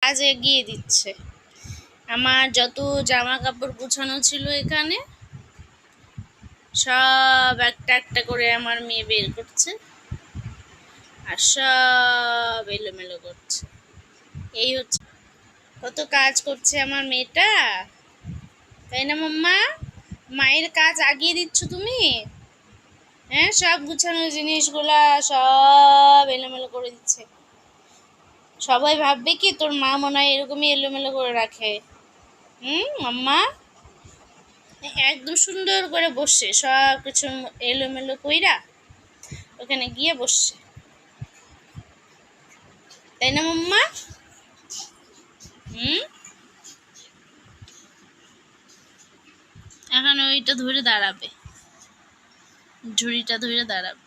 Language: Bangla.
কাজ এগিয়ে দিচ্ছে। আমার যত জামা কাপড় গুছানো ছিল এখানে সব একটা একটা করে আমার মেয়ে বের করছে আর সব এলোমেলো করছে। এই হচ্ছে, কত কাজ করছে আমার মেয়েটা, তাই না মাম্মা? মায়ের কাজ আগিয়ে দিচ্ছ তুমি। হ্যাঁ, সব গুছানো জিনিসগুলা সব এলোমেলো করে দিচ্ছে। সবাই ভাববে কি তোর মা মনে হয় এরকমই এলোমেলো করে রাখে। মাম্মা একদম সুন্দর করে বসছে, সব কিছু এলোমেলো কইরা ওখানে গিয়ে বসছে, তাই না মাম্মা? এখন ওইটা ধরে দাঁড়াবে, ঝুড়িটা ধরে দাঁড়াবে।